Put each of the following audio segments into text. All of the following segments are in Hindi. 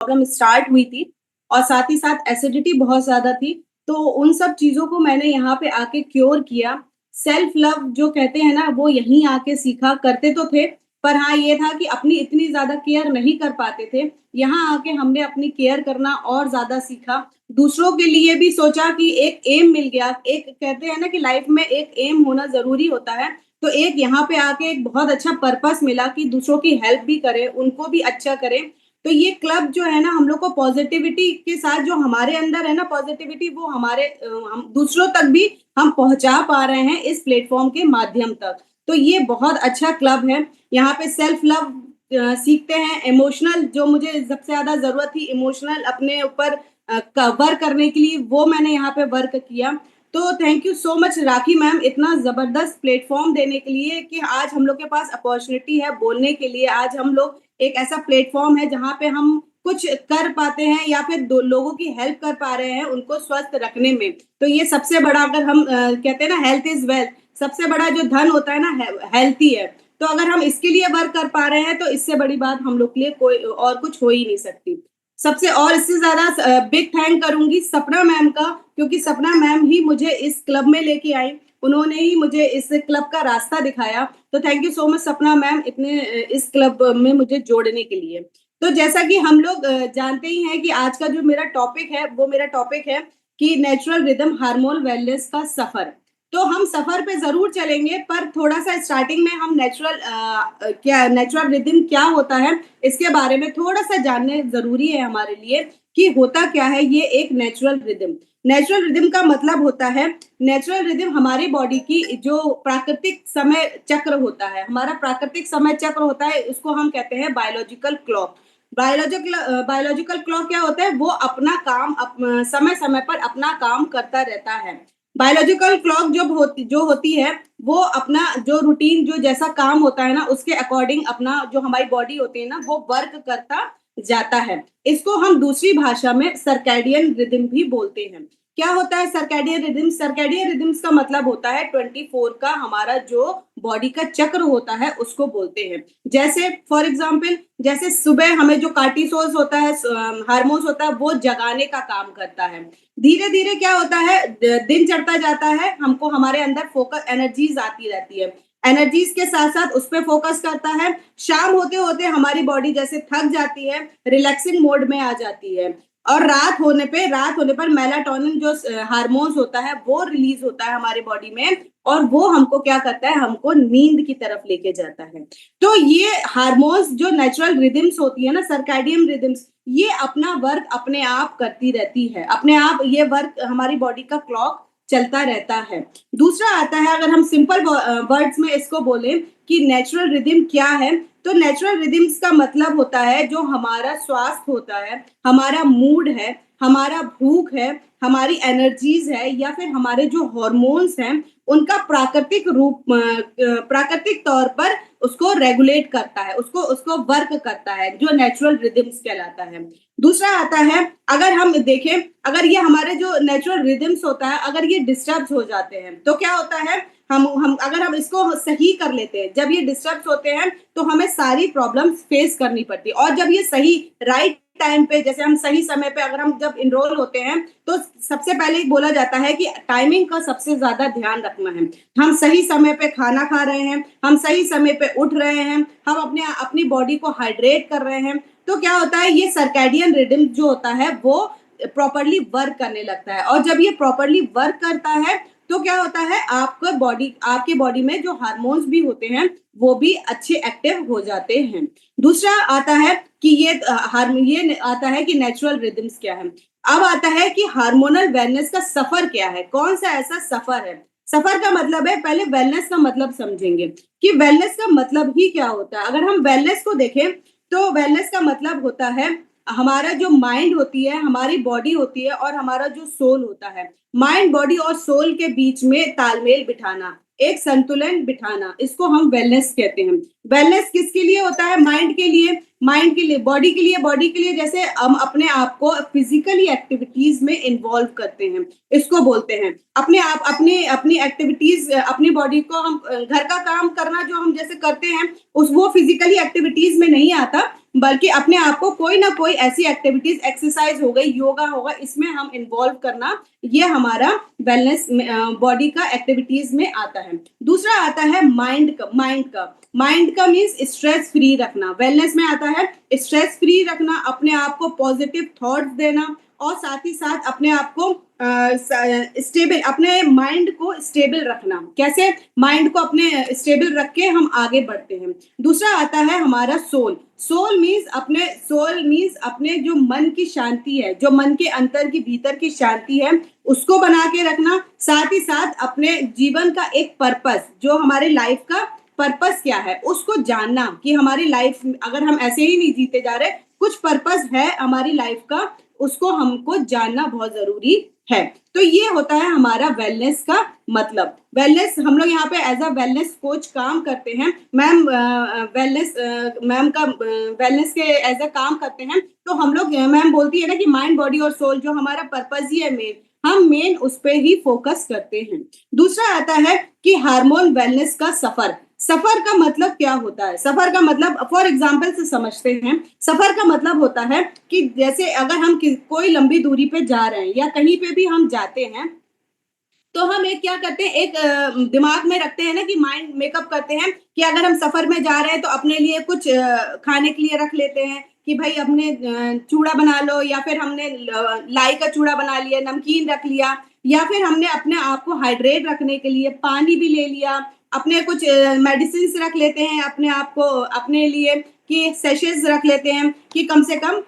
प्रॉब्लम स्टार्ट हुई थी और साथ ही साथ एसिडिटी बहुत ज़्यादा थी। तो उन सब चीज़ों को मैंने यहाँ पे आके क्योर किया। सेल्फ लव जो कहते हैं ना, वो यहीं आके सीखा। करते तो थे, पर हाँ, ये था कि अपनी इतनी ज़्यादा केयर नहीं कर पाते थे। यहाँ आके हमने अपनी केयर करना और ज़्यादा सीखा। दूसरों के लिए भी सोचा कि एक एम मिल गया। एक कहते हैं ना कि लाइफ में एक एम होना ज़रूरी होता है। तो एक यहाँ पे आके एक बहुत अच्छा पर्पस मिला कि दूसरों की हेल्प भी करें, उनको भी अच्छा करें। तो ये क्लब जो है ना, हम लोग को पॉजिटिविटी के साथ, जो हमारे अंदर है ना पॉजिटिविटी, वो हमारे हम दूसरों तक भी हम पहुंचा पा रहे हैं इस प्लेटफॉर्म के माध्यम तक। तो ये बहुत अच्छा क्लब है। यहाँ पे सेल्फ लव सीखते हैं। इमोशनल, जो मुझे सबसे ज्यादा जरूरत थी इमोशनल अपने ऊपर वर्क करने के लिए, वो मैंने यहाँ पे वर्क किया। तो thank you so much rakhi ma'am, इतना जबरदस्त प्लेटफॉर्म देने के लिए कि आज हम लोग के पास अपॉर्चुनिटी है बोलने के लिए। आज हम लोग एक ऐसा प्लेटफॉर्म है जहाँ पे हम कुछ कर पाते हैं या फिर दो लोगों की हेल्प कर पा रहे हैं उनको स्वस्थ रखने में। तो ये सबसे बड़ा, अगर हम कहते हैं ना हेल्थ इज वेल्थ, सबसे बड़ा जो धन होता है ना, हेल्थ ही है। तो अगर हम इसके लिए वर्क कर पा रहे हैं तो इससे बड़ी बात हम लोग के लिए कोई और कुछ हो ही नहीं सकती। सबसे और इससे ज्यादा बिग थैंक करूंगी सपना मैम का, क्योंकि सपना मैम ही मुझे इस क्लब में लेके आई। उन्होंने ही मुझे इस क्लब का रास्ता दिखाया। तो थैंक यू सो मच सपना मैम, इतने इस क्लब में मुझे जोड़ने के लिए। तो जैसा कि हम लोग जानते ही हैं कि आज का जो मेरा टॉपिक है, वो मेरा टॉपिक है कि नेचुरल रिदम हार्मोन वेलनेस का सफर। तो हम सफर पे जरूर चलेंगे, पर थोड़ा सा स्टार्टिंग में हम क्या नेचुरल रिदम क्या होता है इसके बारे में थोड़ा सा जानने जरूरी है हमारे लिए कि होता क्या है ये एक नेचुरल रिदम। नेचुरल रिदम का मतलब होता है, नेचुरल रिदम हमारी बॉडी की जो प्राकृतिक समय चक्र होता है, हमारा प्राकृतिक समय चक्र होता है, उसको हम कहते हैं बायोलॉजिकल क्लॉक। बायोलॉजिकल क्लॉक क्या होता है, वो अपना काम समय समय पर अपना काम करता रहता है। बायोलॉजिकल क्लॉक जो होती है, वो अपना जो रूटीन, जो जैसा काम होता है ना, उसके अकॉर्डिंग अपना जो हमारी बॉडी होती है ना, वो वर्क करता जाता है। इसको हम दूसरी भाषा में सर्कैडियन रिदम भी बोलते हैं। क्या होता है सर्कैडियन रिदम? सर्कैडियन रिदम्स का मतलब होता है 24 का हमारा जो बॉडी का चक्र होता है उसको बोलते हैं। जैसे फॉर एग्जाम्पल, जैसे सुबह हमें जो कार्टिसोल होता है, हार्मोन्स होता है, वो जगाने का काम करता है। धीरे धीरे क्या होता है, दिन चढ़ता जाता है, हमको हमारे अंदर फोकस एनर्जीज आती रहती है। एनर्जीज के साथ साथ उस पर फोकस करता है। शाम होते होते हमारी बॉडी जैसे थक जाती है, रिलैक्सिंग मोड में आ जाती है। और रात होने पर मेलाटोनिन जो हार्मोन्स होता है, वो रिलीज होता है हमारी बॉडी में, और वो हमको क्या करता है, हमको नींद की तरफ लेके जाता है। तो ये हार्मोन्स जो नेचुरल रिदम्स होती है ना, सर्कैडियन रिदम्स, ये अपना वर्क अपने आप करती रहती है। अपने आप ये वर्क, हमारी बॉडी का क्लॉक चलता रहता है। दूसरा आता है, अगर हम सिंपल वर्ड्स में इसको बोलें कि नेचुरल रिदम क्या है, तो नेचुरल रिदम्स का मतलब होता है जो हमारा स्वास्थ्य होता है, हमारा मूड है, हमारा भूख है, हमारी एनर्जीज है, या फिर हमारे जो हॉर्मोन्स हैं, उनका प्राकृतिक तौर पर उसको रेगुलेट करता है, उसको उसको वर्क करता है, जो नेचुरल रिदम्स कहलाता है। दूसरा आता है, अगर हम देखें, अगर ये हमारे जो नेचुरल रिदम्स होता है, अगर ये डिस्टर्ब हो जाते हैं तो क्या होता है, हम अगर हम इसको सही कर लेते हैं, जब ये डिस्टर्ब होते हैं तो हमें सारी प्रॉब्लम्स फेस करनी पड़ती है। और जब ये सही राइट टाइम पे, जैसे हम सही समय पे अगर हम जब इनरोल होते हैं, तो सबसे पहले बोला जाता है कि टाइमिंग का सबसे ज्यादा ध्यान रखना है। हम सही समय पे खाना खा रहे हैं, हम सही समय पे उठ रहे हैं, हम अपनी बॉडी को हाइड्रेट कर रहे हैं। तो क्या होता है, ये सर्कैडियन रिदम जो होता है वो प्रॉपरली वर्क करने लगता है। और जब ये प्रॉपरली वर्क करता है तो क्या होता है, आपके बॉडी में जो हार्मोन्स भी होते हैं वो भी अच्छे एक्टिव हो जाते हैं। दूसरा आता है कि ये आता है कि नेचुरल रिदम्स क्या है। अब आता है कि हार्मोनल वेलनेस का सफर क्या है, कौन सा ऐसा सफर है। सफर का मतलब है, पहले वेलनेस का मतलब समझेंगे कि वेलनेस का मतलब ही क्या होता है। अगर हम वेलनेस को देखें तो वेलनेस का मतलब होता है, हमारा जो माइंड होती है, हमारी बॉडी होती है, और हमारा जो सोल होता है, माइंड बॉडी और सोल के बीच में तालमेल बिठाना, एक संतुलन बिठाना, इसको हम वेलनेस कहते हैं। वेलनेस किसके लिए होता है? माइंड के लिए, बॉडी के लिए जैसे हम अपने आप को फिजिकली एक्टिविटीज में इन्वॉल्व करते हैं, इसको बोलते हैं। अपने आप अपनी एक्टिविटीज, अपनी बॉडी को हम घर का काम करना जो हम जैसे करते हैं, उस वो फिजिकली एक्टिविटीज में नहीं आता। बल्कि अपने आप को कोई ना कोई ऐसी एक्टिविटीज, एक्सरसाइज हो गई, योगा होगा, इसमें हम इन्वॉल्व करना, ये हमारा वेलनेस बॉडी का एक्टिविटीज में आता है। दूसरा आता है माइंड का मीन्स स्ट्रेस फ्री रखना। वेलनेस में आता है स्ट्रेस फ्री रखना, अपने आप को पॉजिटिव थॉट्स देना, और साथ ही साथ अपने आप को स्टेबल, अपने माइंड को स्टेबल रखना। कैसे माइंड को अपने स्टेबल रख के हम आगे बढ़ते हैं। दूसरा आता है हमारा सोल मीन्स अपने जो मन की शांति है, जो मन के अंतर की भीतर की शांति है, उसको बना के रखना। साथ ही साथ अपने जीवन का एक पर्पस, जो हमारे लाइफ का पर्पस क्या है, उसको जानना कि हमारी लाइफ अगर हम ऐसे ही नहीं जीते जा रहे, कुछ पर्पस है हमारी लाइफ का, उसको हमको जानना बहुत जरूरी है। तो ये होता है हमारा वेलनेस का मतलब। वेलनेस, हम लोग यहाँ पे एज अ वेलनेस कोच काम करते हैं। मैम का वेलनेस के एज अ काम करते हैं, तो हम लोग, मैम बोलती है ना कि माइंड, बॉडी और सोल जो हमारा पर्पस ही है मेन, हम मेन उस पर ही फोकस करते हैं। दूसरा आता है कि हार्मोन वेलनेस का सफर का मतलब क्या होता है। सफर का मतलब फॉर एग्जाम्पल से समझते हैं। सफर का मतलब होता है कि जैसे अगर हम कोई लंबी दूरी पे जा रहे हैं या कहीं पे भी हम जाते हैं, तो हम एक क्या करते हैं, एक दिमाग में रखते हैं ना कि माइंड मेकअप करते हैं कि अगर हम सफर में जा रहे हैं तो अपने लिए कुछ खाने के लिए रख लेते हैं कि भाई अपने चूड़ा बना लो, या फिर हमने लाई का चूड़ा बना लिया, नमकीन रख लिया, या फिर हमने अपने आप को हाइड्रेट रखने के लिए पानी भी ले लिया, अपने कुछ मेडिसिन रख लेते हैं अपने आप को, अपने लिए कि सेशेज रख लेते हैं कि कम से कम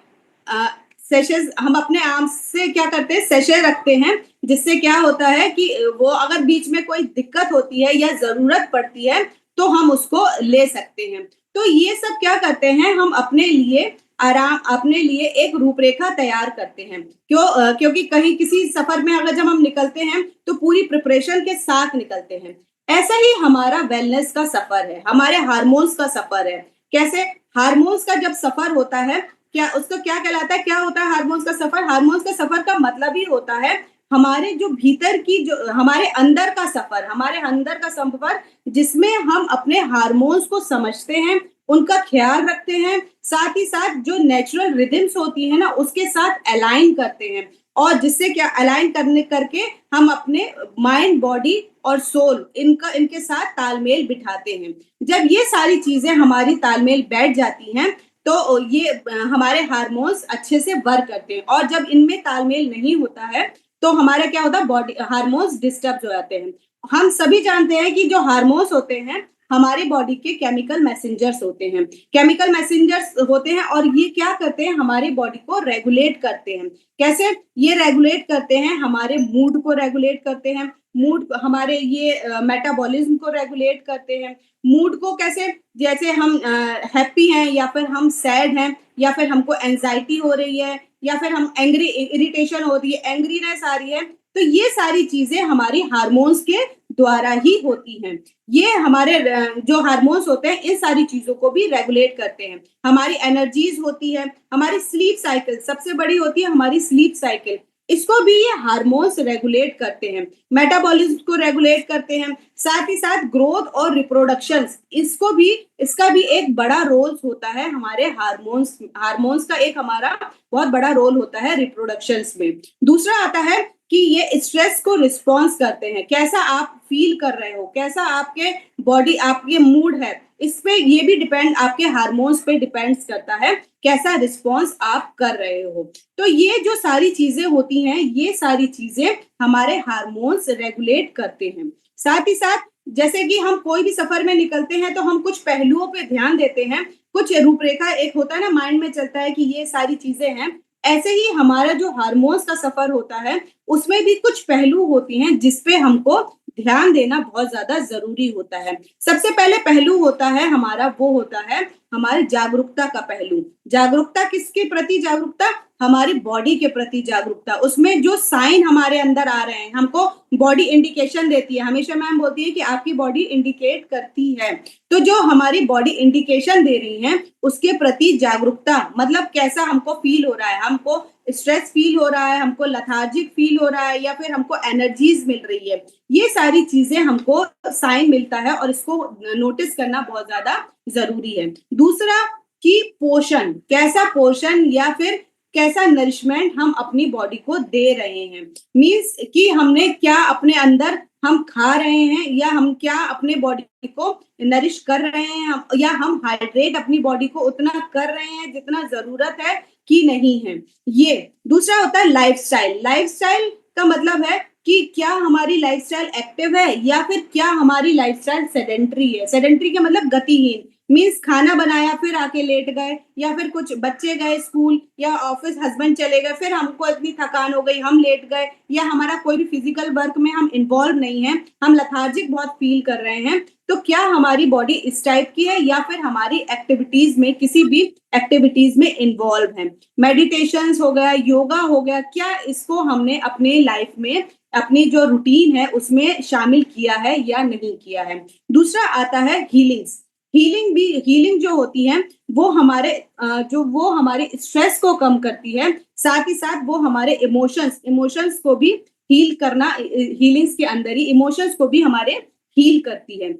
सेशेज हम अपने आप से क्या करते हैं, सेशे रखते हैं, जिससे क्या होता है कि वो अगर बीच में कोई दिक्कत होती है या जरूरत पड़ती है तो हम उसको ले सकते हैं। तो ये सब क्या करते हैं, हम अपने लिए अपने लिए एक रूपरेखा तैयार करते हैं। क्योंकि कहीं किसी सफर में अगर जब हम निकलते हैं तो पूरी प्रिपरेशन के साथ निकलते हैं। ऐसा ही हमारा वेलनेस का सफर है, हमारे हार्मोन्स का सफर है। कैसे, हार्मोन्स का जब सफर होता है, क्या उसको क्या कहलाता है, क्या होता है हार्मोन्स का सफर। हार्मोन्स का सफर का मतलब ही होता है हमारे जो भीतर की, जो हमारे अंदर का सफर, हमारे अंदर का सफर, जिसमें हम अपने हार्मोन्स को समझते हैं, उनका ख्याल रखते हैं, साथ ही साथ जो नेचुरल रिदम्स होती है ना, उसके साथ अलाइन करते हैं, और जिससे क्या अलाइन करके हम अपने माइंड, बॉडी और सोल, इनके साथ तालमेल बिठाते हैं। जब ये सारी चीजें हमारी तालमेल बैठ जाती हैं, तो ये हमारे हार्मोन्स अच्छे से वर्क करते हैं। और जब इनमें तालमेल नहीं होता है तो हमारा क्या होता है, बॉडी हार्मोन्स डिस्टर्ब हो जाते हैं। हम सभी जानते हैं कि जो हार्मोन्स होते हैं हमारे बॉडी के केमिकल मैसेंजर्स होते हैं, केमिकल मैसेंजर्स होते हैं, और ये क्या करते हैं, हमारी बॉडी को रेगुलेट करते हैं। कैसे ये रेगुलेट करते हैं, हमारे मूड को रेगुलेट करते हैं, मूड हमारे ये मेटाबॉलिज्म को रेगुलेट करते हैं। मूड को कैसे, जैसे हम हैप्पी हैं या फिर हम सैड हैं, या फिर हमको एंजाइटी हो रही है, या फिर हम एंग्री, इरिटेशन हो रही है, एंग्रीनेस आ रही है, तो ये सारी चीजें हमारी हार्मोन्स के द्वारा ही होती हैं। ये हमारे जो हार्मोन्स होते हैं इन सारी चीजों को भी रेगुलेट करते हैं। हमारी एनर्जीज होती है, हमारी स्लीप साइकिल सबसे बड़ी होती है, हमारी स्लीप साइकिल, इसको भी ये हार्मोन्स रेगुलेट करते हैं, मेटाबॉलिज्म को रेगुलेट करते हैं। साथ ही साथ ग्रोथ और रिप्रोडक्शन, इसका भी एक बड़ा रोल होता है हमारे हार्मोन्स का एक हमारा बहुत बड़ा रोल होता है रिप्रोडक्शंस में। दूसरा आता है कि ये स्ट्रेस को रिस्पॉन्स करते हैं, कैसा आप फील कर रहे हो, कैसा आपके बॉडी, आपके मूड है, इस पे ये भी डिपेंड, आपके हार्मोन्स पे डिपेंड्स करता है कैसा रिस्पॉन्स आप कर रहे हो। तो ये जो सारी चीजें होती हैं, ये सारी चीजें हमारे हार्मोन्स रेगुलेट करते हैं। साथ ही साथ जैसे कि हम कोई भी सफर में निकलते हैं तो हम कुछ पहलुओं पे ध्यान देते हैं, कुछ रूपरेखा एक होता है ना, माइंड में चलता है कि ये सारी चीजें हैं। ऐसे ही हमारा जो हार्मोन्स का सफर होता है उसमें भी कुछ पहलू होती हैं जिसपे हमको ध्यान देना बहुत ज्यादा जरूरी होता है। सबसे पहले पहलू होता है हमारा, वो होता है हमारी जागरूकता का पहलू। जागरूकता किसके प्रति जागरूकता, हमारी बॉडी के प्रति जागरूकता। उसमें जो साइन हमारे अंदर आ रहे हैं, हमको बॉडी इंडिकेशन देती है, हमेशा मैम बोलती है कि आपकी बॉडी इंडिकेट करती है। तो जो हमारी बॉडी इंडिकेशन दे रही है उसके प्रति जागरूकता, मतलब कैसा हमको फील हो रहा है, हमको स्ट्रेस फील हो रहा है, हमको लथार्जिक फील हो रहा है, या फिर हमको एनर्जीज मिल रही है, ये सारी चीजें हमको साइन मिलता है और इसको नोटिस करना बहुत ज्यादा जरूरी है। दूसरा कि पोषण, कैसा पोषण या फिर कैसा नरिशमेंट हम अपनी बॉडी को दे रहे हैं। मीन्स कि हमने क्या अपने अंदर हम खा रहे हैं या हम क्या अपने बॉडी को नरिश कर रहे हैं या हम हाइड्रेट अपनी बॉडी को उतना कर रहे हैं जितना जरूरत है कि नहीं है। ये दूसरा होता है लाइफस्टाइल। लाइफस्टाइल का मतलब है कि क्या हमारी लाइफस्टाइल एक्टिव है या फिर क्या हमारी लाइफस्टाइल सेडेंट्री है। सेडेंट्री का मतलब गतिहीन, मीन्स खाना बनाया फिर आके लेट गए, या फिर कुछ बच्चे गए स्कूल या ऑफिस, हस्बैंड चले गए, फिर हमको इतनी थकान हो गई हम लेट गए, या हमारा कोई भी फिजिकल वर्क में हम इन्वॉल्व नहीं है, हम लेथार्जिक बहुत फील कर रहे हैं। तो क्या हमारी बॉडी इस टाइप की है या फिर हमारी एक्टिविटीज में किसी भी एक्टिविटीज में इन्वॉल्व है। मेडिटेशन हो गया, योगा हो गया, क्या इसको हमने अपने लाइफ में अपनी जो रूटीन है उसमें शामिल किया है या नहीं किया है। दूसरा आता है हीलिंग्स। हीलिंग जो होती है वो हमारे स्ट्रेस को कम करती है, साथ ही साथ वो हमारे इमोशंस को भी हील करना, हीलिंग्स के अंदर ही इमोशंस को भी हमारे हील करती है।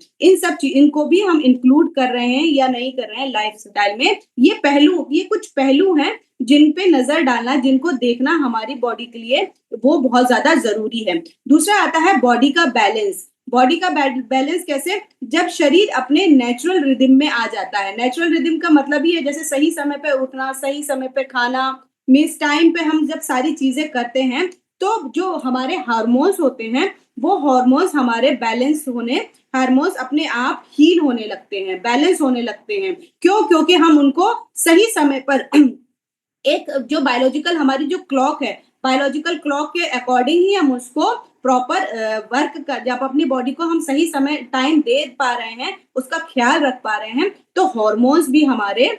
इनको भी हम इंक्लूड कर रहे हैं या नहीं कर रहे हैं लाइफस्टाइल में। ये कुछ पहलू हैं जिन पे नजर डालना, जिनको देखना हमारी बॉडी के लिए वो बहुत ज्यादा जरूरी है। दूसरा आता है बॉडी का बैलेंस। बॉडी का बैलेंस कैसे, जब शरीर अपने नेचुरल रिदम में आ जाता है। नेचुरल रिदम का मतलब ही है जैसे सही समय पे उठना, सही समय पे खाना, मीन्स टाइम पे हम जब सारी चीजें करते हैं तो जो हमारे हार्मोन्स होते हैं वो हार्मोन्स हमारे बैलेंस होने, हार्मोन्स अपने आप हील होने लगते हैं, बैलेंस होने लगते हैं। क्यों? क्योंकि हम उनको सही समय पर एक जो बायोलॉजिकल हमारी जो क्लॉक है, बायोलॉजिकल क्लॉक के अकॉर्डिंग ही हम उसको प्रॉपर वर्क कर, जब अपनी बॉडी को हम सही समय टाइम दे पा रहे हैं, उसका ख्याल रख पा रहे हैं, तो हार्मोन्स भी हमारे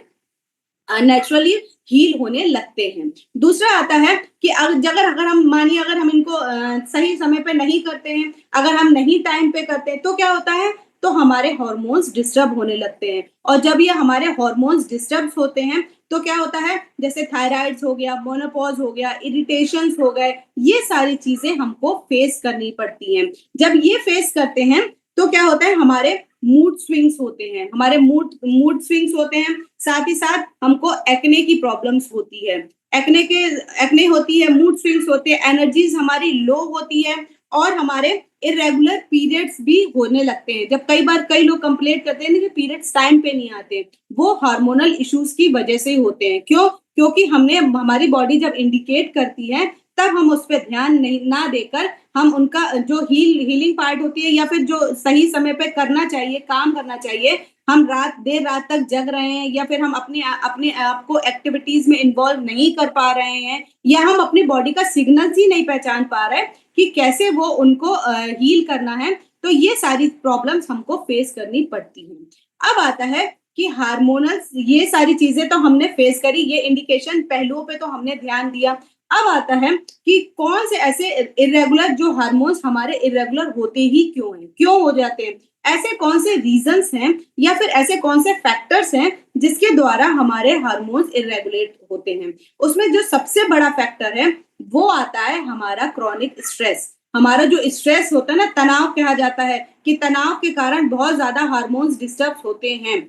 नेचुरली हील होने लगते हैं। दूसरा आता है कि अगर हम मानिए अगर हम इनको सही समय पे नहीं करते हैं, अगर हम नहीं टाइम पे करते हैं तो क्या होता है, तो हमारे हार्मोन्स डिस्टर्ब होने लगते हैं। और जब ये हमारे हार्मोन्स डिस्टर्ब होते हैं तो क्या होता है, जैसे थायराइड्स हो गया, मोनोपॉज हो गया, इरिटेशंस हो गए, ये सारी चीजें हमको फेस करनी पड़ती हैं। जब ये फेस करते हैं तो क्या होता है, हमारे मूड स्विंग्स होते हैं, हमारे मूड स्विंग्स होते हैं। साथ ही साथ हमको एक्ने की प्रॉब्लम्स होती है, एक्ने होती है, मूड स्विंग्स होते हैं, एनर्जीज हमारी लो होती है, और हमारे इरेगुलर पीरियड्स भी होने लगते हैं। जब कई लोग कंप्लेंट करते हैं कि पीरियड्स टाइम पे नहीं आते, वो हार्मोनल इश्यूज की वजह से होते हैं। क्यों? क्योंकि हमारी बॉडी जब इंडिकेट करती है तब हम उस पर ध्यान नहीं ना देकर हम उनका जो हीलिंग पार्ट होती है या फिर जो सही समय पे करना चाहिए, काम करना चाहिए, हम देर रात तक जग रहे हैं, या फिर हम अपने आप को एक्टिविटीज में इन्वॉल्व नहीं कर पा रहे हैं, या हम अपनी बॉडी का सिग्नल्स ही नहीं पहचान पा रहे कि कैसे वो उनको हील करना है। तो ये सारी प्रॉब्लम्स हमको फेस करनी पड़ती हैं। अब आता है कि हार्मोनल्स, ये सारी चीजें तो हमने फेस करी, ये इंडिकेशन पहलुओं पे तो हमने ध्यान दिया। अब आता है कि कौन से ऐसे इरेगुलर जो हार्मोन्स हमारे इरेगुलर होते ही क्यों हैं, क्यों हो जाते हैं, ऐसे कौन से रीजंस हैं या फिर ऐसे कौन से फैक्टर्स हैं जिसके द्वारा हमारे हार्मोन्स इरेगुलेट होते हैं। उसमें जो सबसे बड़ा फैक्टर है वो आता है हमारा क्रॉनिक स्ट्रेस। हमारा जो स्ट्रेस होता है ना, तनाव कहा जाता है कि तनाव के कारण बहुत ज्यादा हार्मोन्स डिस्टर्ब होते हैं।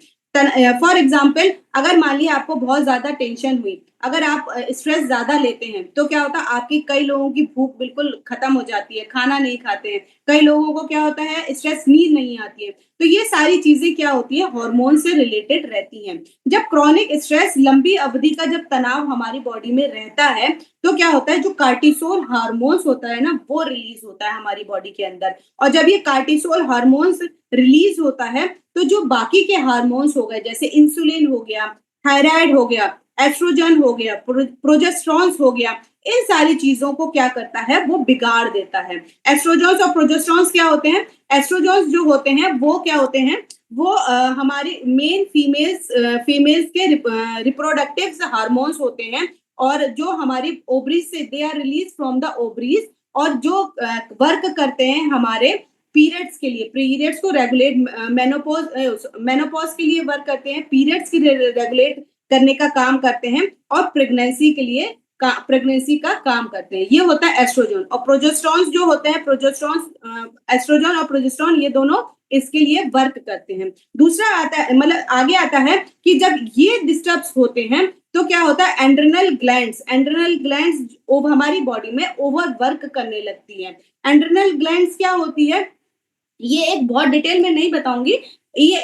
फॉर एग्जाम्पल, अगर मान लिया आपको बहुत ज्यादा टेंशन हुई, अगर आप स्ट्रेस ज्यादा लेते हैं तो क्या होता है, आपकी कई लोगों की भूख बिल्कुल खत्म हो जाती है, खाना नहीं खाते हैं, कई लोगों को क्या होता है स्ट्रेस, नींद नहीं आती है। तो ये सारी चीजें क्या होती है, हार्मोन से रिलेटेड रहती हैं। जब क्रॉनिक स्ट्रेस, लंबी अवधि का जब तनाव हमारी बॉडी में रहता है तो क्या होता है, जो कार्टिसोल हार्मोन्स होता है ना, वो रिलीज होता है हमारी बॉडी के अंदर। और जब ये कार्टिसोल हार्मोन्स रिलीज होता है तो जो बाकी के हार्मोन्स हो गए, जैसे इंसुलिन हो गया, थायराइड हो गया, एस्ट्रोजन हो गया, प्रोजेस्ट्रॉन्स हो गया, इन सारी चीजों को क्या करता है, वो बिगाड़ देता है। एस्ट्रोजन्स और प्रोजेस्ट्रॉन्स क्या होते हैं, एस्ट्रोजन्स जो होते हैं वो क्या होते हैं, वो हमारी मेन फीमेल्स के रिप्रोडक्टिव हार्मोन्स होते हैं, और जो हमारी ओवरीज से, they are release from the ovaries, और जो वर्क करते हैं हमारे पीरियड्स के लिए, पीरियड्स को रेगुलेट, मेनोपॉज के लिए वर्क करते हैं, पीरियड्स की रेगुलेट करने का काम करते हैं, और प्रेगनेंसी का काम करते हैं। ये होता है एस्ट्रोजन। और प्रोजेस्टेरॉन जो होते हैं, एस्ट्रोजन और प्रोजेस्टेरॉन, ये दोनों इसके लिए वर्क करते हैं। दूसरा आता है, मतलब आगे आता है कि जब ये डिस्टर्ब्स होते हैं तो क्या होता है, एंड्रेनल ग्लैंड्स हमारी बॉडी में ओवर वर्क करने लगती है। एंड्रेनल ग्लैंड्स क्या होती है, ये एक बहुत डिटेल में नहीं बताऊंगी। ये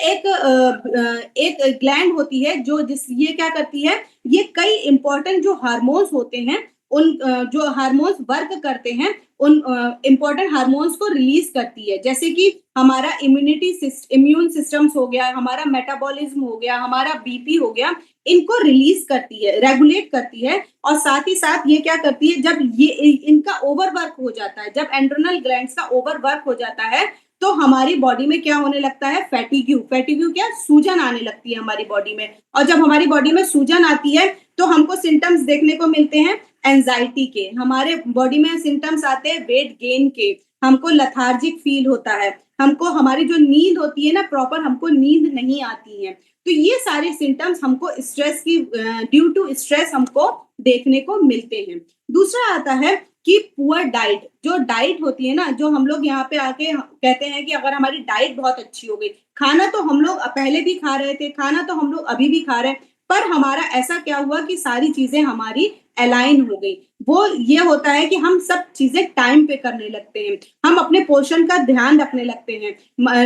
एक ग्लैंड होती है जो जिस ये क्या करती है, ये कई इंपॉर्टेंट जो हार्मोन्स होते हैं, उन जो हार्मोन्स वर्क करते हैं, उन इंपॉर्टेंट हार्मोन्स को रिलीज करती है। जैसे कि हमारा इम्यून सिस्टम्स हो गया, हमारा मेटाबॉलिज्म हो गया, हमारा बीपी हो गया, इनको रिलीज करती है, रेगुलेट करती है। और साथ ही साथ ये क्या करती है, जब ये इनका ओवरवर्क हो जाता है, जब एंड्रेनल ग्लैंड्स का ओवरवर्क हो जाता है, तो हमारी बॉडी में क्या होने लगता है, फैटिग्यू क्या, सूजन आने लगती है हमारी बॉडी में। और जब हमारी बॉडी में सूजन आती है तो हमको सिम्टम्स देखने को मिलते हैं एंजाइटी के, हमारे बॉडी में सिम्टम्स आते हैं वेट गेन के, हमको लथार्जिक फील होता है, हमको हमारी जो नींद होती है ना प्रॉपर, हमको नींद नहीं आती है। तो ये सारे सिम्टम्स हमको स्ट्रेस की ड्यू टू स्ट्रेस हमको देखने को मिलते हैं। दूसरा आता है कि पुअर डाइट, जो डाइट होती है ना, जो हम लोग यहाँ पे आके कहते हैं कि अगर हमारी डाइट बहुत अच्छी हो गई, खाना तो हम लोग पहले भी खा रहे थे, खाना तो हम लोग अभी भी खा रहे हैं, पर हमारा ऐसा क्या हुआ कि सारी चीजें हमारी अलाइन हो गई। वो ये होता है कि हम सब चीजें टाइम पे करने लगते हैं, हम अपने पोषण का ध्यान रखने लगते हैं,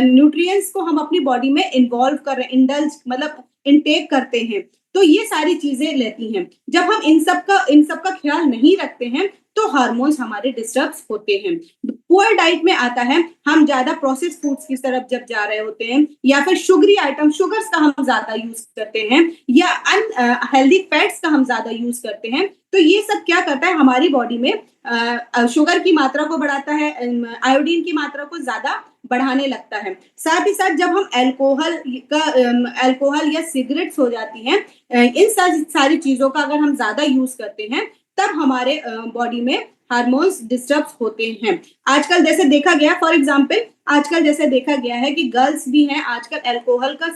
न्यूट्रिएंट्स को हम अपनी बॉडी में इन्वॉल्व कर रहे हैं, इंडल्ज मतलब इनटेक करते हैं। तो ये सारी चीजें रहती हैं। जब हम इन सब का ख्याल नहीं रखते हैं तो हार्मोन्स हमारे डिस्टर्ब होते हैं। पुअर डाइट में आता है, हम ज्यादा प्रोसेस फूड्स की तरफ जब जा रहे होते हैं, या फिर शुगरी आइटम, शुगर्स का हम ज्यादा यूज करते हैं, या अनहेल्दी फैट्स का हम ज्यादा यूज करते हैं, तो ये सब क्या करता है, हमारी बॉडी में शुगर की मात्रा को बढ़ाता है, आयोडीन की मात्रा को ज्यादा बढ़ाने लगता है। साथ ही साथ जब हम अल्कोहल या सिगरेट्स हो जाती हैं, इन सारी चीजों का अगर हम ज्यादा यूज करते हैं, तब हमारे बॉडी में हार्मोन्स डिस्टर्ब होते हैं। आजकल जैसे देखा गया, फॉर एग्जांपल आजकल जैसे देखा गया है कि गर्ल्स भी हैं आजकल अल्कोहल का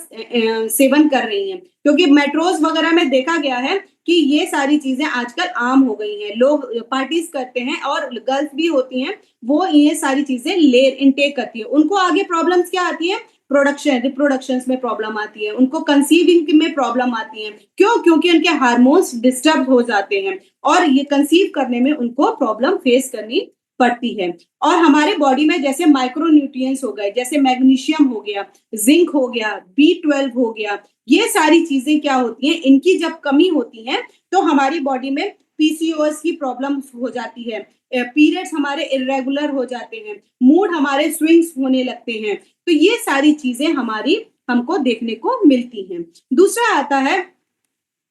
सेवन कर रही हैं, क्योंकि मेट्रोज वगैरह में देखा गया है कि ये सारी चीजें आजकल आम हो गई हैं, लोग पार्टीज करते हैं और गर्ल्स भी होती हैं, वो ये सारी चीजें इनटेक करती है। उनको आगे प्रॉब्लम्स क्या आती है, रिप्रोडक्शन में प्रॉब्लम आती है, उनको कंसीविंग में प्रॉब्लम आती है। क्यों? क्योंकि उनके हार्मोन्स डिस्टर्ब हो जाते हैं और ये कंसीव करने में उनको प्रॉब्लम फेस करनी पड़ती है। और हमारे बॉडी में जैसे माइक्रो न्यूट्रिएंट्स हो गए, जैसे मैग्नीशियम हो गया, जिंक हो गया, B12 हो गया, ये सारी चीजें क्या होती हैं, इनकी जब कमी होती है तो हमारी बॉडी में PCOS की प्रॉब्लम हो जाती है, पीरियड्स हमारे इरेगुलर हो जाते हैं, मूड हमारे स्विंग्स होने लगते हैं। तो ये सारी चीजें हमारी हमको देखने को मिलती हैं। दूसरा आता है,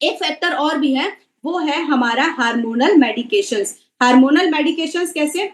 एक फैक्टर और भी है, वो है हमारा हार्मोनल मेडिकेशंस। हार्मोनल मेडिकेशंस कैसे,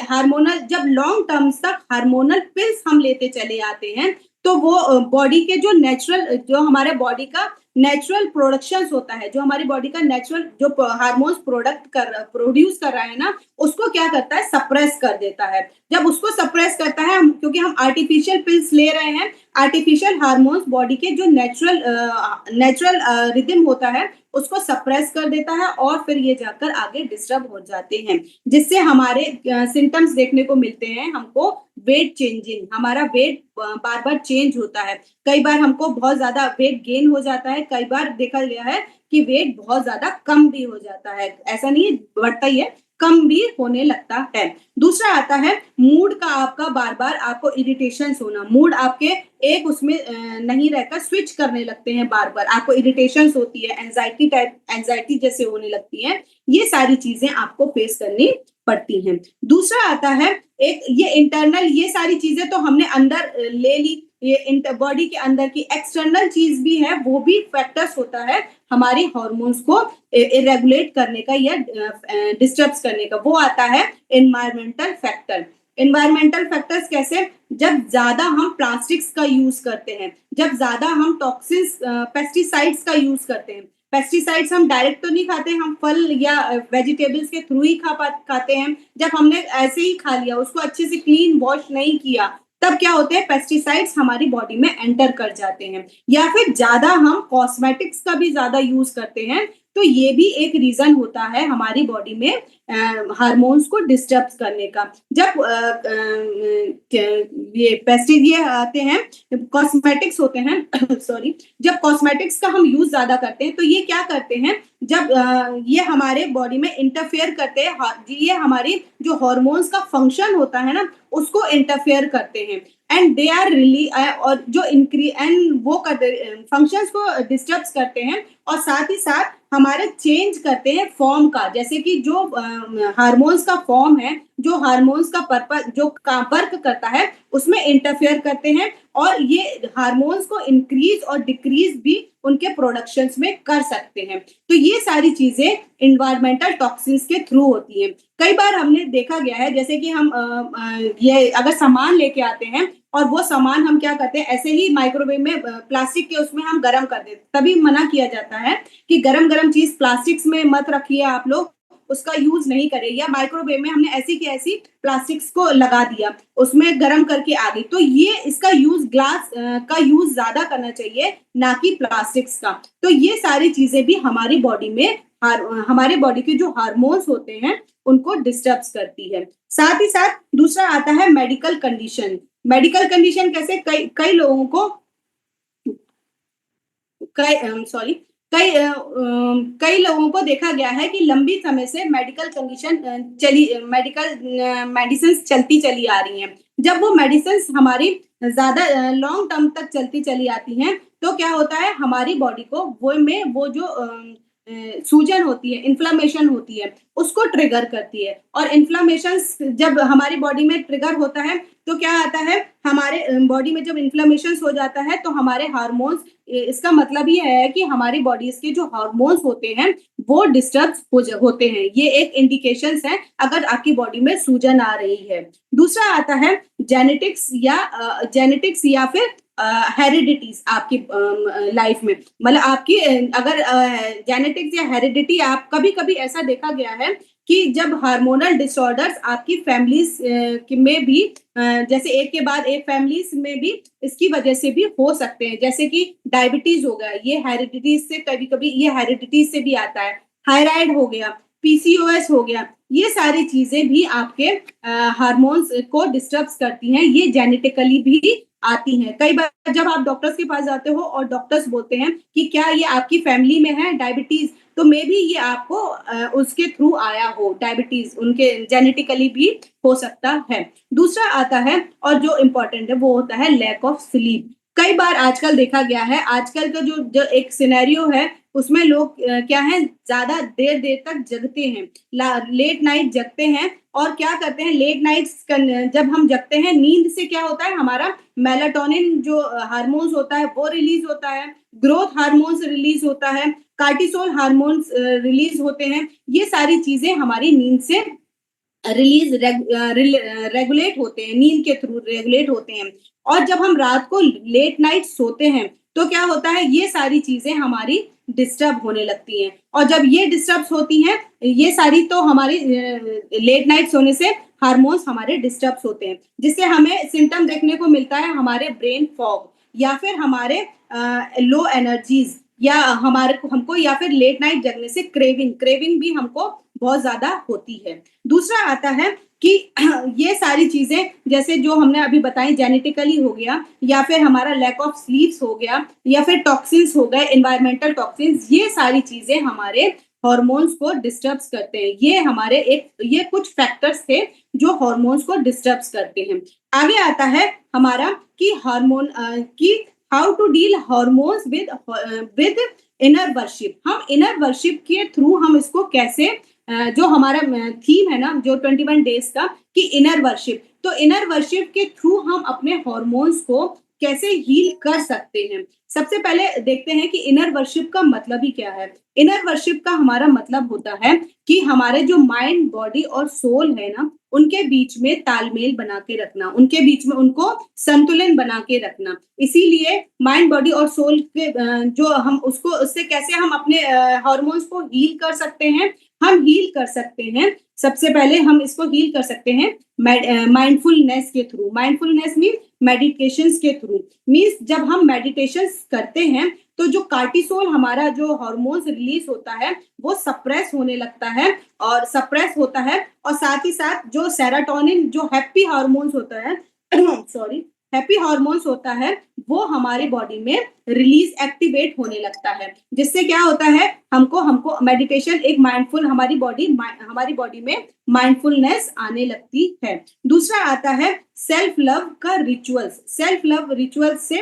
हार्मोनल जब लॉन्ग टर्म्स तक हार्मोनल पिल्स हम लेते चले आते हैं, तो वो बॉडी के जो हमारे बॉडी का नेचुरल प्रोडक्शन होता है, जो हमारी बॉडी का नेचुरल जो हार्मोन्स प्रोड्यूस कर रहा है ना, उसको क्या करता है, सप्रेस कर देता है। जब उसको सप्रेस करता है, क्योंकि हम आर्टिफिशियल पिल्स ले रहे हैं, आर्टिफिशियल हार्मोन्स बॉडी के जो नेचुरल रिदम होता है उसको सप्रेस कर देता है, और फिर ये जाकर आगे डिस्टर्ब हो जाते हैं, जिससे हमारे सिम्टम्स देखने को मिलते हैं हमको वेट चेंजिंग, हमारा वेट बार बार चेंज होता है। कई बार हमको बहुत ज्यादा वेट गेन हो जाता है, कई बार देखा गया है कि वेट बहुत ज्यादा कम भी हो जाता है, ऐसा नहीं है बढ़ता ही है, कम भी होने लगता है। दूसरा आता है मूड का, आपका बार बार आपको इरिटेशन होना, मूड आपके एक उसमें नहीं रहकर स्विच करने लगते हैं, बार बार आपको इरिटेशन होती है, एंजाइटी जैसे होने लगती है, ये सारी चीजें आपको फेस करनी पड़ती हैं। दूसरा आता है एक ये इंटरनल, ये सारी चीजें तो हमने अंदर ले ली, ये बॉडी के अंदर की एक्सटर्नल चीज भी है, वो भी फैक्टर्स होता है हमारे हार्मोन्स को इरेगुलेट करने का या डिस्टर्ब करने का, वो आता है एनवायरमेंटल फैक्टर। एनवायरमेंटल फैक्टर्स कैसे, जब ज्यादा हम प्लास्टिक्स का यूज करते हैं, जब ज्यादा हम टॉक्सिन्स पेस्टिसाइड्स का यूज करते हैं, पेस्टिसाइड्स हम डायरेक्ट तो नहीं खाते, हम फल या वेजिटेबल्स के थ्रू ही खाते हैं, जब हमने ऐसे ही खा लिया, उसको अच्छे से क्लीन वॉश नहीं किया, तब क्या होते हैं, पेस्टिसाइड्स हमारी बॉडी में एंटर कर जाते हैं। या फिर ज्यादा हम कॉस्मेटिक्स का भी ज्यादा यूज करते हैं, तो ये भी एक रीजन होता है हमारी बॉडी में हार्मोन्स को डिस्टर्ब करने का। जब ये पेस्टिसाइड ये आते हैं, कॉस्मेटिक्स होते हैं सॉरी, जब कॉस्मेटिक्स का हम यूज ज्यादा करते हैं तो ये क्या करते हैं, जब ये हमारे बॉडी में इंटरफेयर करते हैं, ये हमारी जो हार्मोन्स का फंक्शन होता है ना उसको इंटरफेयर करते हैं, एंड दे आर रिली और जो इंक्रीज एंड वो करते फंक्शंस को डिस्टर्ब करते हैं, और साथ ही साथ हमारे चेंज करते हैं फॉर्म का, जैसे कि जो हार्मोन्स का फॉर्म है, जो हार्मोन्स का पर्पस जो वर्क करता है उसमें इंटरफेयर करते हैं, और ये हार्मोन्स को इंक्रीज और डिक्रीज भी उनके प्रोडक्शंस में कर सकते हैं। तो ये सारी चीजें इन्वायरमेंटल टॉक्सिन्स के थ्रू होती हैं। कई बार हमने देखा गया है, जैसे कि हम ये अगर सामान लेके आते हैं और वो सामान हम क्या करते हैं, ऐसे ही माइक्रोवेव में प्लास्टिक के उसमें हम गर्म कर देते हैं, तभी मना किया जाता है कि गरम गरम चीज प्लास्टिक्स में मत रखिए आप लोग, उसका यूज नहीं करें, या माइक्रोवेव में हमने ऐसी की ऐसी प्लास्टिक्स को लगा दिया, उसमें गर्म करके आ गई, तो ये इसका यूज ग्लास का यूज ज्यादा करना चाहिए, ना कि प्लास्टिक्स का। तो ये सारी चीजें भी हमारी बॉडी में हमारे बॉडी के जो हार्मोन्स होते हैं उनको डिस्टर्ब करती है। साथ ही साथ दूसरा आता है मेडिकल कंडीशन। मेडिकल कंडीशन कैसे, कई कई लोगों को सॉरी कई लोगों को देखा गया है कि लंबी समय से मेडिकल कंडीशन मेडिकल मेडिसिन चलती चली आ रही हैं। जब वो मेडिसिन हमारी ज्यादा लॉन्ग टर्म तक चलती चली आती हैं तो क्या होता है, हमारी बॉडी को वो जो सूजन होती है, इन्फ्लामेशन होती है, उसको ट्रिगर करती है, और इन्फ्लामेशन जब हमारी बॉडी में ट्रिगर होता है तो क्या आता है, हमारे बॉडी में जब इन्फ्लामेशन हो जाता है तो हमारे हार्मोन्स, इसका मतलब ये है कि हमारी बॉडी के जो हार्मोन्स होते हैं वो डिस्टर्ब होते हैं। ये एक इंडिकेशन है अगर आपकी बॉडी में सूजन आ रही है। दूसरा आता है जेनेटिक्स या फिर हेरिडिटीज आपकी लाइफ में, मतलब आपकी अगर जेनेटिक्स या हेरिडिटी, आप कभी कभी ऐसा देखा गया है कि जब हार्मोनल डिसऑर्डर्स आपकी फैमिलीज में भी जैसे एक के बाद एक फैमिलीज में भी इसकी वजह से भी हो सकते हैं, जैसे कि डायबिटीज हो गया, ये हेरिडिटीज से कभी कभी ये हेरिडिटीज से भी आता है, थायराइड हो गया, पीसीओएस हो गया, ये सारी चीजें भी आपके हार्मोन्स को डिस्टर्ब करती हैं, ये जेनेटिकली भी आती हैं। कई बार जब आप डॉक्टर्स के पास जाते हो और डॉक्टर्स बोलते हैं कि क्या ये आपकी फैमिली में है डायबिटीज, तो मे बी ये आपको उसके थ्रू आया हो, डायबिटीज उनके जेनेटिकली भी हो सकता है। दूसरा आता है और जो इम्पोर्टेंट है वो होता है लैक ऑफ स्लीप। कई बार आजकल देखा गया है, आजकल का जो एक सिनेरियो है उसमें लोग क्या है, ज्यादा देर देर तक जगते हैं, लेट नाइट जगते हैं, और क्या करते हैं, लेट नाइट जब हम जगते हैं, नींद से क्या होता है, हमारा मेलाटोनिन जो हार्मोन्स होता है वो रिलीज होता है, ग्रोथ हार्मोन्स रिलीज होता है, कार्टिसोल हार्मोन्स रिलीज होते हैं, ये सारी चीजें हमारी नींद से रेगुलेट होते हैं, नींद के थ्रू रेगुलेट होते हैं। और जब हम रात को लेट नाइट सोते हैं तो क्या होता है, ये सारी चीजें हमारी डिस्टर्ब होने लगती हैं, और जब ये डिस्टर्ब होती हैं ये सारी, तो हमारी लेट नाइट सोने से हार्मोन्स हमारे डिस्टर्ब होते हैं, जिससे हमें सिम्टम देखने को मिलता है, हमारे ब्रेन फॉग, या फिर हमारे लो एनर्जीज, या हमको या फिर लेट नाइट जगने से क्रेविंग भी हमको बहुत ज्यादा होती है। दूसरा आता है कि ये सारी चीजें जैसे जो हमने अभी बताई, जेनेटिकली हो गया, या फिर हमारा लैक ऑफ स्लीप्स हो गया, या फिर टॉक्सिन्स हो गए, एनवायरमेंटल टॉक्सिन्स, ये सारी चीजें हमारे हार्मोन्स को डिस्टर्ब करते हैं। ये कुछ फैक्टर्स थे जो हार्मोन्स को डिस्टर्ब करते हैं। आगे आता है हमारा कि हार्मोन की how to deal hormones with inner worship. हम इनर वर्शिप के थ्रू हम इसको कैसे जो हमारा थीम है ना जो 21 डेज का कि इनर वर्शिप, तो इनर वर्शिप के थ्रू हम अपने हार्मोन्स को कैसे हील कर सकते हैं। सबसे पहले देखते हैं कि इनर वर्शिप का मतलब ही क्या है। इनर वर्शिप का हमारा मतलब होता है कि हमारे जो माइंड, बॉडी और सोल है ना, उनके बीच में तालमेल बना के रखना, उनके बीच में उनको संतुलन बना के रखना। इसीलिए माइंड, बॉडी और सोल के जो हम उसको उससे कैसे हम अपने हार्मोन्स को हील कर सकते हैं, हम हील कर सकते हैं। सबसे पहले हम इसको हील कर सकते हैं माइंडफुलनेस के थ्रू। माइंडफुलनेस मीन मेडिटेशन के थ्रू, मीन्स जब हम मेडिटेशन करते हैं तो जो कार्टिसोल हमारा जो हार्मोन्स रिलीज होता है वो सप्रेस होने लगता है और सप्रेस होता है, और साथ ही साथ जो सेरोटोनिन जो हैप्पी हार्मोन्स होता है सॉरी, हैप्पी हार्मोन्स होता है वो हमारी बॉडी में रिलीज एक्टिवेट होने लगता है, जिससे क्या होता है हमको हमको मेडिटेशन एक माइंडफुल हमारी बॉडी में माइंडफुलनेस आने लगती है। दूसरा आता है सेल्फ लव का रिचुअल्स। सेल्फ लव रिचुअल्स से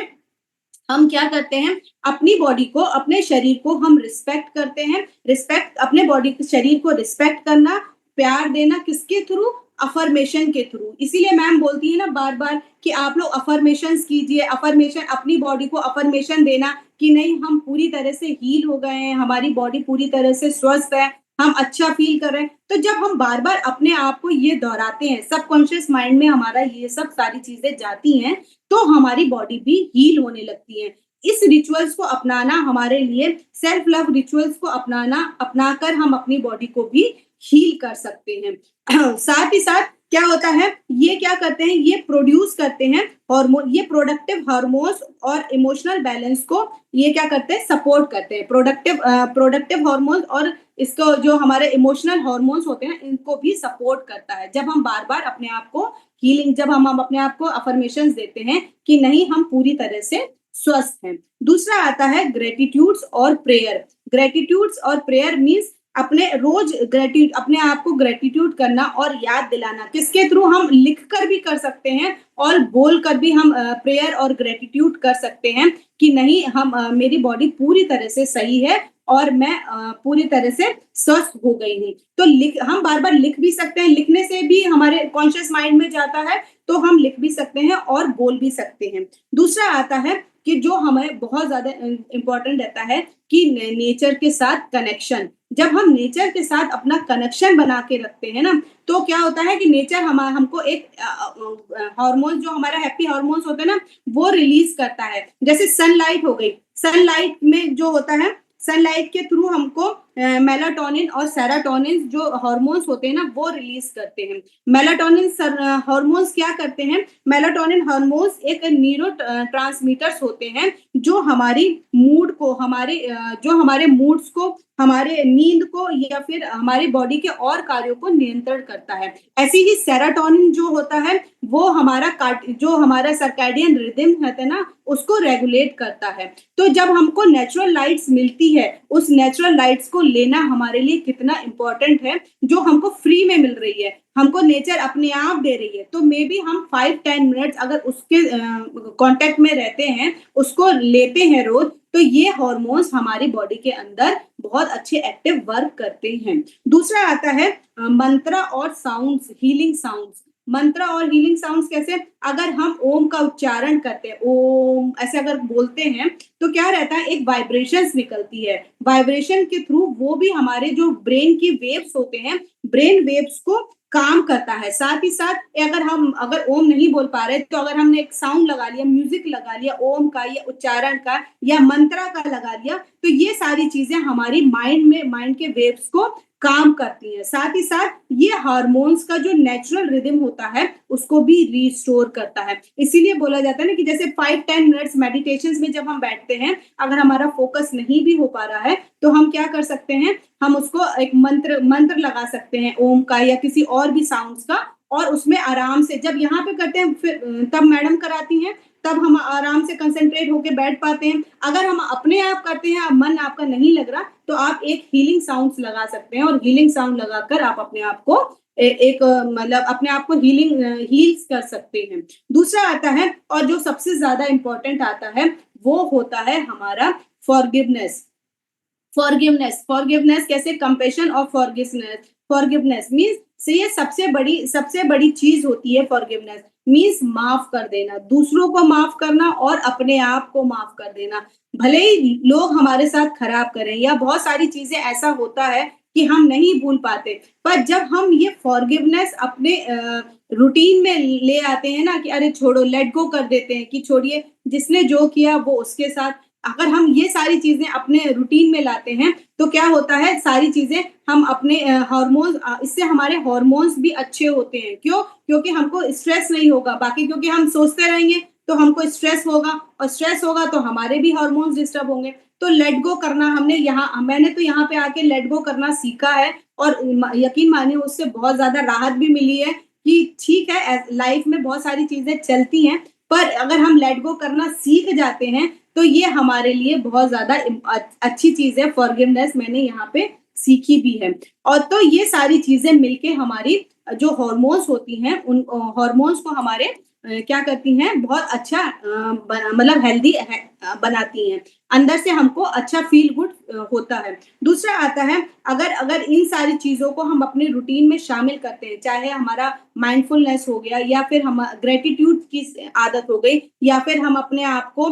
हम क्या करते हैं, अपनी बॉडी को अपने शरीर को हम रिस्पेक्ट करते हैं। रिस्पेक्ट अपने बॉडी शरीर को रिस्पेक्ट करना, प्यार देना किसके थ्रू, अफर्मेशन के थ्रू। इसीलिए मैम बोलती है ना बार बार कि आप लोग अफर्मेशन कीजिए, अफर्मेशन अपनी बॉडी को अफर्मेशन देना कि नहीं हम पूरी तरह से हील हो गए हैं, हमारी बॉडी पूरी तरह से स्वस्थ है, हम अच्छा फील कर रहे हैं। तो जब हम बार बार अपने आप को ये दोहराते हैं, सबकॉन्शियस माइंड में हमारा ये सब सारी चीजें जाती हैं, तो हमारी बॉडी भी हील होने लगती है। इस रिचुअल्स को अपनाना हमारे लिए, सेल्फ लव रिचुअल्स को अपनाकर हम अपनी बॉडी को भी हील कर सकते हैं। साथ ही साथ क्या होता है, ये क्या करते हैं, ये प्रोड्यूस करते हैं हार्मोन, ये प्रोडक्टिव हार्मोन्स और इमोशनल बैलेंस को ये क्या करते हैं, सपोर्ट करते हैं। प्रोडक्टिव हार्मोन्स और इसको जो हमारे इमोशनल हार्मोन्स होते हैं इनको भी सपोर्ट करता है। जब हम बार बार अपने आप को हीलिंग, जब हम अपने आप को अफर्मेशन देते हैं कि नहीं हम पूरी तरह से स्वस्थ हैं। दूसरा आता है ग्रेटिट्यूड्स और प्रेयर। ग्रेटिट्यूड्स और प्रेयर मीन्स अपने रोज अपने आप को ग्रेटिट्यूड करना और याद दिलाना, किसके थ्रू, हम लिख कर भी कर सकते हैं और बोल कर भी हम प्रेयर और ग्रेटिट्यूड कर सकते हैं कि नहीं हम मेरी बॉडी पूरी तरह से सही है और मैं पूरी तरह से स्वस्थ हो गई हूँ। तो हम बार बार लिख भी सकते हैं, लिखने से भी हमारे कॉन्शियस माइंड में जाता है, तो हम लिख भी सकते हैं और बोल भी सकते हैं। दूसरा आता है कि जो हमें बहुत ज्यादा इंपॉर्टेंट रहता है कि नेचर के साथ कनेक्शन। जब हम नेचर के साथ अपना कनेक्शन बना के रखते हैं ना, तो क्या होता है कि नेचर हमको एक हार्मोन जो हमारा हैप्पी हार्मोन्स होते हैं ना वो रिलीज करता है। जैसे सनलाइट हो गई, सनलाइट में जो होता है, सनलाइट के थ्रू हमको मेलाटोनिन और सेरोटोनिन जो हार्मोन्स होते हैं ना वो रिलीज करते हैं। मेलाटोनिन हार्मोन्स क्या करते हैं, मेलाटोनिन हार्मोन्स एक न्यूरो ट्रांसमीटर्स होते हैं जो हमारी मूड को, जो हमारे मूड्स को, हमारे नींद को या फिर हमारी बॉडी के और कार्यों को नियंत्रण करता है। ऐसे ही सेरोटोनिन जो होता है वो जो हमारा सर्कैडियन रिदम है ना उसको रेगुलेट करता है। तो जब हमको नेचुरल लाइट्स मिलती है, उस नेचुरल लाइट्स को लेना हमारे लिए कितना इंपॉर्टेंट है, जो हमको फ्री में मिल रही है, हमको नेचर अपने आप दे रही है। तो मे बी हम 5-10 मिनट्स अगर उसके कांटेक्ट में रहते हैं, उसको लेते हैं रोज, तो ये हार्मोन्स हमारी बॉडी के अंदर बहुत अच्छे एक्टिव वर्क करते हैं। दूसरा आता है मंत्रा और साउंड्स, हीलिंग साउंड्स। मंत्रा और हीलिंग साउंड्स कैसे, अगर हम ओम का उच्चारण करते हैं, ओम ऐसे अगर बोलते हैं तो क्या रहता है, एक वाइब्रेशंस निकलती है। वाइब्रेशन के थ्रू वो भी हमारे जो ब्रेन की वेव्स होते हैं, ब्रेन वेव्स को काम करता है। साथ ही साथ अगर ओम नहीं बोल पा रहे तो अगर हमने एक साउंड लगा लिया, म्यूजिक लगा लिया ओम का या उच्चारण का या मंत्रा का लगा लिया, तो ये सारी चीजें हमारी माइंड के वेव्स को काम करती है। साथ ही साथ ये हार्मोन्स का जो नेचुरल रिदम होता है उसको भी रिस्टोर करता है। इसीलिए बोला जाता है ना कि जैसे 5-10 मिनट्स मेडिटेशंस में जब हम बैठते हैं, अगर हमारा फोकस नहीं भी हो पा रहा है तो हम क्या कर सकते हैं, हम उसको एक मंत्र लगा सकते हैं ओम का या किसी और भी साउंड्स का, और उसमें आराम से जब यहाँ पे करते हैं फिर तब मैडम कराती हैं, तब हम आराम से कंसंट्रेट होके बैठ पाते हैं। अगर हम अपने आप करते हैं, मन आपका नहीं लग रहा, तो आप एक हीलिंग साउंड्स लगा सकते हैं और हीलिंग साउंड लगाकर आप अपने आप को मतलब अपने आप को हील्स कर सकते हैं। दूसरा आता है और जो सबसे ज्यादा इंपॉर्टेंट आता है वो होता है हमारा फॉरगिवनेस। फॉरगिवनेस कैसे, कंपैशन और फॉरगिवनेस मींस से ये सबसे बड़ी चीज होती है। फॉरगिवनेस मींस माफ कर देना, दूसरों को माफ करना और अपने आप को माफ कर देना। भले ही लोग हमारे साथ खराब करें या बहुत सारी चीजें ऐसा होता है कि हम नहीं भूल पाते, पर जब हम ये फॉरगिवनेस अपने रूटीन में ले आते हैं ना कि अरे छोड़ो, लेट गो कर देते हैं कि छोड़िए, जिसने जो किया वो उसके साथ, अगर हम ये सारी चीजें अपने रूटीन में लाते हैं तो क्या होता है, सारी चीजें हम अपने हार्मोन्स, इससे हमारे हार्मोन्स भी अच्छे होते हैं। क्यों? क्योंकि हमको स्ट्रेस नहीं होगा। बाकी क्योंकि हम सोचते रहेंगे तो हमको स्ट्रेस होगा, और स्ट्रेस होगा तो हमारे भी हार्मोन्स डिस्टर्ब होंगे। तो लेट गो करना मैंने तो यहाँ पे आके लेट गो करना सीखा है, और यकीन मानिए उससे बहुत ज्यादा राहत भी मिली है कि ठीक है, लाइफ में बहुत सारी चीजें चलती हैं, पर अगर हम लेट गो करना सीख जाते हैं तो ये हमारे लिए बहुत ज्यादा अच्छी चीज है। फॉरगिवनेस मैंने यहाँ पे सीखी भी है। और तो ये सारी चीजें मिलके हमारी जो हॉर्मोन्स होती हैं, उन हॉर्मोन्स को हमारे क्या करती हैं, बहुत अच्छा मतलब हेल्दी बनाती हैं, अंदर से हमको अच्छा फील गुड होता है। दूसरा आता है, अगर अगर इन सारी चीजों को हम अपने रूटीन में शामिल करते हैं, चाहे हमारा माइंडफुलनेस हो गया, या फिर हम ग्रेटिट्यूड की आदत हो गई, या फिर हम अपने आप को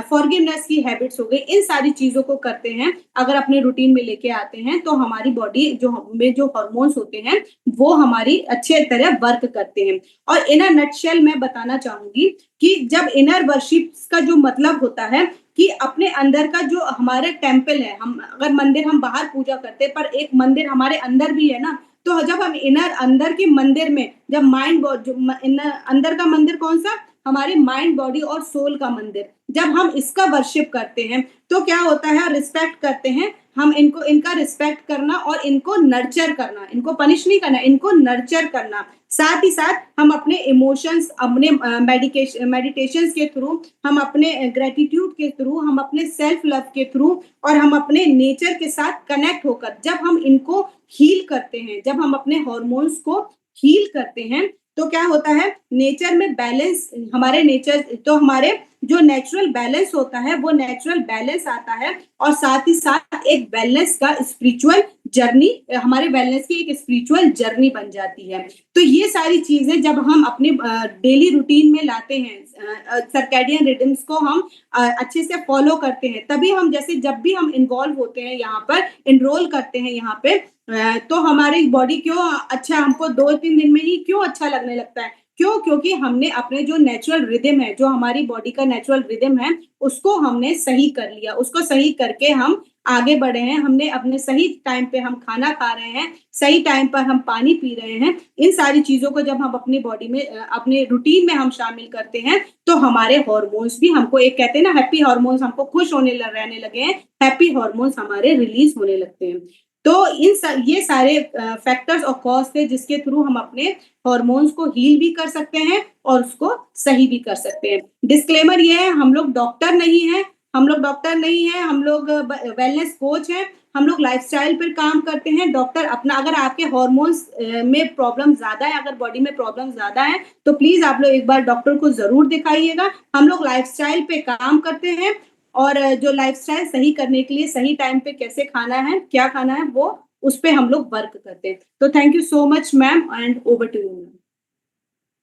फॉरगिवनेस की हैबिट्स हो गई, इन सारी चीजों को करते हैं, अगर अपने रूटीन में लेके आते हैं, तो हमारी बॉडी में जो हार्मोन्स होते हैं वो हमारी अच्छे तरह वर्क करते हैं। और इन अ नटशेल मैं बताना चाहूंगी कि जब इनर वर्शिप का जो मतलब होता है कि अपने अंदर का जो हमारे टेम्पल है, हम अगर मंदिर हम बाहर पूजा करते हैं, पर एक मंदिर हमारे अंदर भी है ना, तो जब हम इनर अंदर के मंदिर में, जब माइंड जो इनर अंदर का मंदिर कौन सा, हमारे माइंड बॉडी और सोल का मंदिर, जब हम इसका वर्शिप करते हैं तो क्या होता है, रिस्पेक्ट करते हैं हम इनको, इनका रिस्पेक्ट करना और इनको नर्चर करना, इनको पनिश नहीं करना, इनको नर्चर करना। साथ ही साथ हम अपने इमोशंस, अपने मेडिटेशन के थ्रू, हम अपने ग्रेटिट्यूड के थ्रू, हम अपने सेल्फ लव के थ्रू, और हम अपने नेचर के साथ कनेक्ट होकर जब हम इनको हील करते हैं, जब हम अपने हॉर्मोन्स को हील करते हैं, तो क्या होता है, नेचर में बैलेंस, हमारे नेचर तो हमारे जो नेचुरल बैलेंस होता है वो नेचुरल बैलेंस आता है, और साथ ही साथ एक वेलनेस का स्पिरिचुअल जर्नी, हमारे वेलनेस की एक स्पिरिचुअल जर्नी बन जाती है। तो ये सारी चीजें जब हम अपने डेली रूटीन में लाते हैं, सर्कैडियन रिदम्स को हम अच्छे से फॉलो करते हैं, तभी हम, जैसे जब भी हम इन्वॉल्व होते हैं यहाँ पर, इनरोल करते हैं यहाँ पे, तो हमारी बॉडी क्यों अच्छा, हमको 2-3 दिन में ही क्यों अच्छा लगने लगता है, क्यों, क्योंकि हमने अपने जो नेचुरल रिदम है, जो हमारी बॉडी का नेचुरल रिदम है, उसको हमने सही कर लिया, उसको सही करके हम आगे बढ़े हैं, हमने अपने सही टाइम पे हम खाना खा रहे हैं, सही टाइम पर हम पानी पी रहे हैं। इन सारी चीजों को जब हम अपनी बॉडी में, अपने रूटीन में हम शामिल करते हैं, तो हमारे हॉर्मोन्स भी हमको, एक कहते हैं ना हैप्पी हॉर्मोन्स, हमको खुश रहने लगे हैं, हैप्पी हॉर्मोन्स हमारे रिलीज होने लगते हैं। तो ये सारे फैक्टर्स और कॉज थे जिसके थ्रू हम अपने हॉर्मोन्स को हील भी कर सकते हैं और उसको सही भी कर सकते हैं। डिस्क्लेमर ये है, हम लोग डॉक्टर नहीं है, हम लोग डॉक्टर नहीं है, हम लोग वेलनेस कोच हैं, हम लोग लाइफस्टाइल पर काम करते हैं। डॉक्टर अपना, अगर आपके हॉर्मोन्स में प्रॉब्लम ज्यादा है, अगर बॉडी में प्रॉब्लम ज्यादा है, तो प्लीज आप लोग एक बार डॉक्टर को जरूर दिखाइएगा। हम लोग लाइफस्टाइल पे काम करते हैं, और जो लाइफस्टाइल सही करने के लिए सही टाइम पे कैसे खाना है, क्या खाना है, वो उस पे हम लोग वर्क करते हैं। तो thank you so much ma'am, and over to you ma'am.